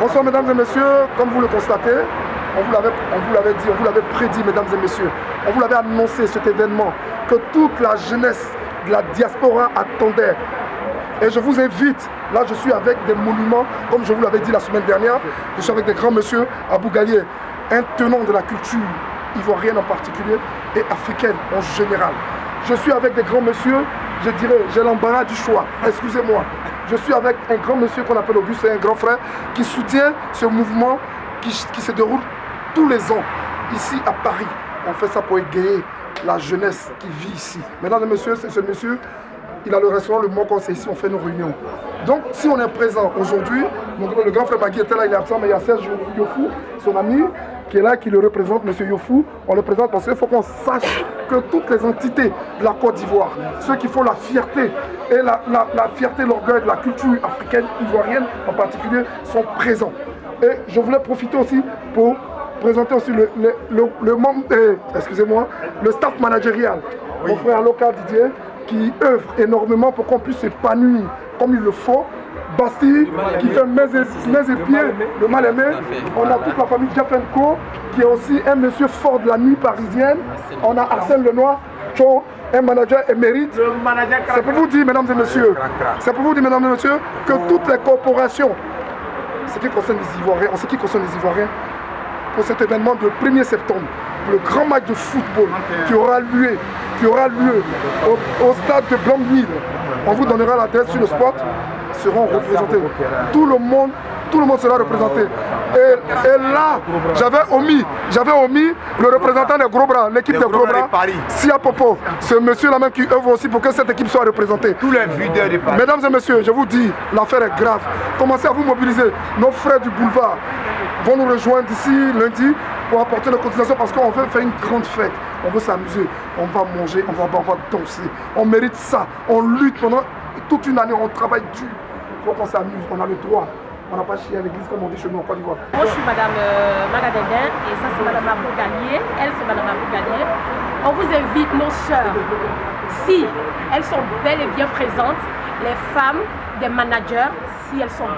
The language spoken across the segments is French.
Bonsoir mesdames et messieurs, comme vous le constatez, on vous l'avait dit, on vous l'avait prédit mesdames et messieurs, on vous l'avait annoncé cet événement que toute la jeunesse de la diaspora attendait. Et je vous invite, là je suis avec des monuments, comme je vous l'avais dit la semaine dernière, je suis avec des grands monsieur Abou Galié, un tenant de la culture ivoirienne en particulier et africaine en général. Je suis avec des grands monsieur, je dirais, j'ai l'embarras du choix, excusez-moi. Je suis avec un grand monsieur qu'on appelle Auguste, c'est un grand frère qui soutient ce mouvement qui se déroule tous les ans ici à Paris. On fait ça pour égayer la jeunesse qui vit ici. Mesdames et messieurs, c'est ce monsieur, il a le restaurant Le Bon Conseil ici, on fait nos réunions. Donc si on est présent aujourd'hui, le grand frère Bagui était là, il est absent, mais il y a Serge Yofou, son ami, qui est là, qui le représente, monsieur Yofou. On le présente parce qu'il faut qu'on sache que toutes les entités de la Côte d'Ivoire, ceux qui font la fierté et la fierté, l'orgueil de la culture africaine, ivoirienne en particulier, sont présents. Et je voulais profiter aussi pour présenter aussi le membre, excusez-moi, le staff managérial, oui. Mon frère local Didier, qui œuvre énormément pour qu'on puisse s'épanouir comme il le faut. Bastille, qui fait mains et pieds, le mal aimé. On a toute la famille Jafenko, qui est aussi un monsieur fort de la nuit parisienne. On a Arsène Lenoir, un manager émérite. C'est pour vous dire, mesdames et messieurs, c'est pour vous dire, mesdames et messieurs, que toutes les corporations, ce qui concerne les Ivoiriens, en ce qui concerne les Ivoiriens, pour cet événement de 1er septembre, le grand match de football qui aura lieu au stade de Blanc-Mille. On vous donnera l'adresse sur le spot, seront représentés. Tout le monde sera représenté. Et là, j'avais omis le représentant des gros bras, l'équipe des gros bras, Sia Popo. Ce monsieur-là même qui œuvre aussi pour que cette équipe soit représentée. Tous les videurs de Paris. Mesdames et messieurs, je vous dis, l'affaire est grave. Commencez à vous mobiliser. Nos frères du boulevard vont nous rejoindre d'ici lundi pour apporter nos cotisations parce qu'on veut faire une grande fête. On veut s'amuser, on va manger, on va danser. On mérite ça. On lutte pendant toute une année, on travaille dur. Il faut qu'on s'amuse, on a le droit. On n'a pas chié à l'église comme on dit chez nous en Côte d'Ivoire. Moi je suis madame Magadendin et ça c'est madame Abou Galié. Elle c'est madame Abou Galié. On vous invite nos sœurs, si elles sont bel et bien présentes, les femmes des managers, si elles sont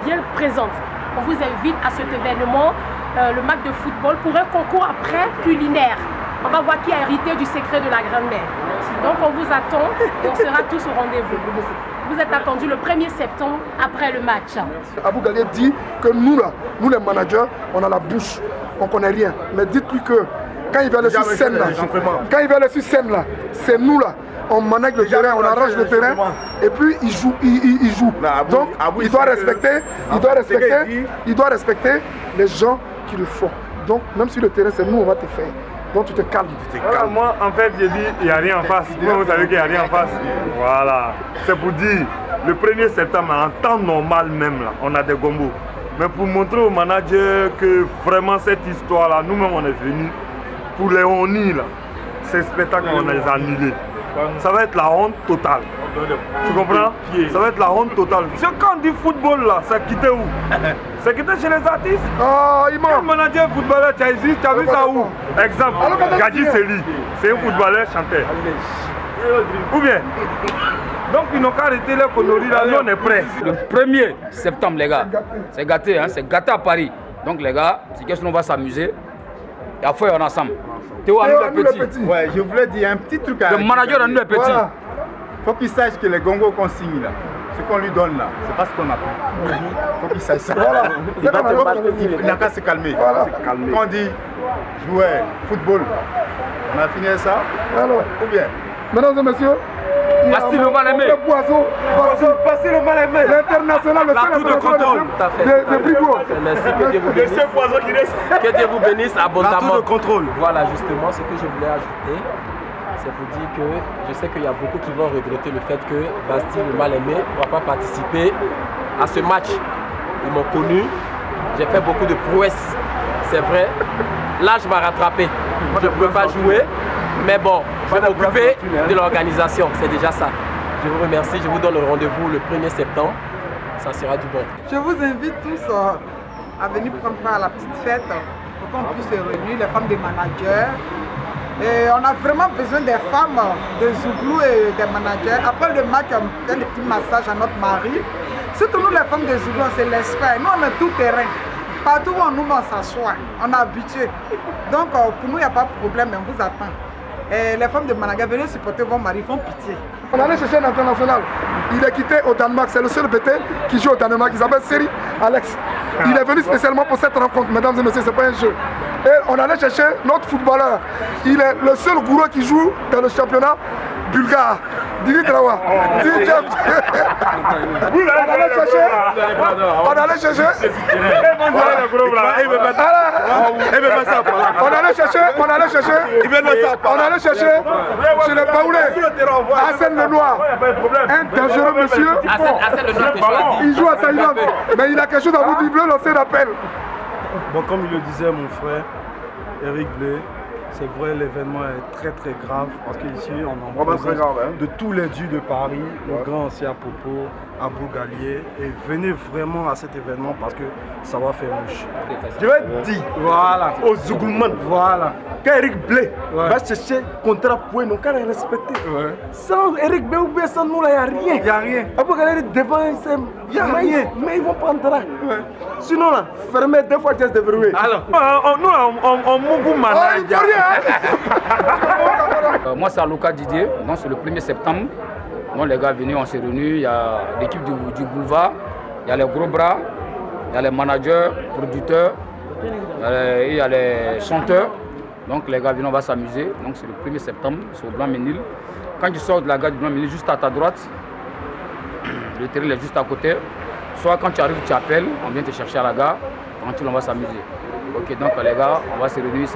bien présentes. On vous invite à cet événement, le match de football, pour un concours après culinaire. On va voir qui a hérité du secret de la grand-mère. Donc on vous attend et on sera tous au rendez-vous. Vous êtes attendus le 1er septembre après le match. Abou Galié dit que nous les managers, on a la bouche, on ne connaît rien. Mais dites-lui que quand il va aller sur scène là, c'est nous là. On manage le terrain, on arrange le terrain et puis il joue. Donc il doit respecter les gens qui le font. Donc même si le terrain c'est nous, on va te faire. Donc tu te calmes. Voilà, moi en fait j'ai dit il n'y a rien en face. Moi vous savez qu'il n'y a rien en face. Voilà. C'est pour dire le 1er septembre en temps normal même là, on a des gombos. Mais pour montrer aux managers que vraiment cette histoire là, nous-mêmes on est venus pour les honnis là. Ces spectacles on les a annulés. Ça va être la honte totale. Tu comprends? Ça va être la honte totale. C'est quand on dit football là, ça quitté où? C'est quitté chez les artistes. Quel manager footballeur tu as ici? Tu as vu ça où? Exemple, Gadji Seli, c'est un footballeur chanteur. Ou bien? Donc ils n'ont qu'à arrêter leur conneries là, nous on est prêts. Le 1er septembre les gars, c'est gâté, hein? C'est gâté à Paris. Donc les gars, c'est qu'est-ce qu'on va s'amuser et après on est ensemble. Théo à nous les petits. Ouais, je voulais dire un petit truc à le manager à nous les petits. Voilà. Faut qu'il sache que les gongos qu'on signe là, ce qu'on lui donne là, c'est pas ce qu'on a pris. Faut qu'il sache ça. Voilà. Il n'a qu'à se calmer. Voilà. Quand on dit jouer football, on a fini ça. Alors, ou bien. Mesdames et messieurs, Bastille le mal aimé. Bastille le mal aimé. L'international, le tour de contrôle. De Brigo. Merci, que Dieu vous bénisse. Que Dieu vous bénisse abondamment. La tour de contrôle. Voilà, justement, ce que je voulais ajouter, c'est pour dire que je sais qu'il y a beaucoup qui vont regretter le fait que Bastille le mal aimé ne pourra pas participer à ce match. Ils m'ont connu, j'ai fait beaucoup de prouesses, c'est vrai. Là, je m'ai rattrapé. Je ne peux pas jouer. Mais bon, je vais m'occuper de l'organisation, c'est déjà ça. Je vous remercie, je vous donne le rendez-vous le 1er septembre. Ça sera du bon. Je vous invite tous à venir prendre part à la petite fête pour qu'on puisse se réunir, les femmes des managers. Et on a vraiment besoin des femmes, des zouglous et des managers. Après le match, on fait des petits massages à notre mari. Surtout nous, les femmes de Zoulou, c'est l'esprit. Nous, on est tout terrain. Partout où on nous on s'assoit, on est habitué. Donc, pour nous, il n'y a pas de problème, on vous attend. Et les femmes de Malaga, venez supporter vos maris, font pitié. On allait chercher un international. Il est quitté au Danemark. C'est le seul BT qui joue au Danemark. Il s'appelle Seri Alex. Il est venu spécialement pour cette rencontre. Mesdames et messieurs, ce n'est pas un jeu. Et on allait chercher notre footballeur. Il est le seul gourou qui joue dans le championnat bulgare. Didi Trawa. On allait chercher. Chez le Paoulais, Arsène Lenoir, un dangereux monsieur. Il joue à Thaïlande, mais il a quelque chose à vous dire, le lancer d'appel. Bon, comme il le disait mon frère, Eric Blé, c'est vrai, l'événement est très très grave parce qu'ici on en présence de tous les dieux de Paris, le grand ancien Popo, Abou Gallier, et venez vraiment à cet événement parce que ça va faire mouche. Je vais dire voilà. aux Zougouman, Voilà. quand Eric Blé va chercher contrat pour nous, quand il respecté. Sans Eric Blé ou bien sans nous, il n'y a rien. Il n'y a rien. Abou Gallier devant, il n'y a rien. Mais ils vont prendre là. Sinon, là, fermez 2 fois juste de verrouiller. Alors, nous, on mouvement manager. Moi, c'est Alouka Didier. Donc, c'est le 1er septembre. Donc, les gars venus, on s'est réunis. Il y a l'équipe du boulevard, il y a les gros bras, il y a les managers, producteurs, il y a les chanteurs. Donc, les gars venus, on va s'amuser. Donc, c'est le 1er septembre, c'est au Blanc-Ménil. Quand tu sors de la gare du Blanc-Ménil, juste à ta droite, le terrain est juste à côté. Soit quand tu arrives, tu appelles, on vient te chercher à la gare. Tranquille, on va s'amuser. Ok, donc les gars, on va se réunir.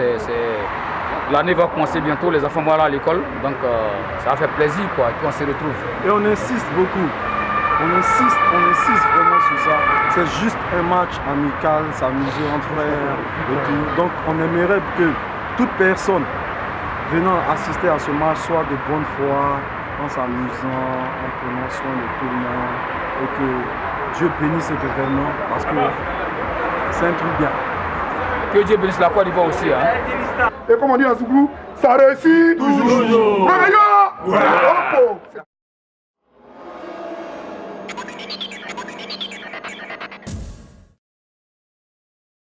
L'année va commencer bientôt, les enfants vont aller à l'école. Donc ça va faire plaisir quoi, qu'on se retrouve. Et on insiste beaucoup. On insiste vraiment sur ça. C'est juste un match amical, s'amuser entre frères et tout. Donc on aimerait que toute personne venant assister à ce match soit de bonne foi, en s'amusant, en prenant soin de tout le monde. Et que Dieu bénisse cet événement parce que c'est un truc bien. Que Dieu bénisse la Côte d'Ivoire aussi. Hein. Et comme on dit à Zouglou, ça réussit toujours.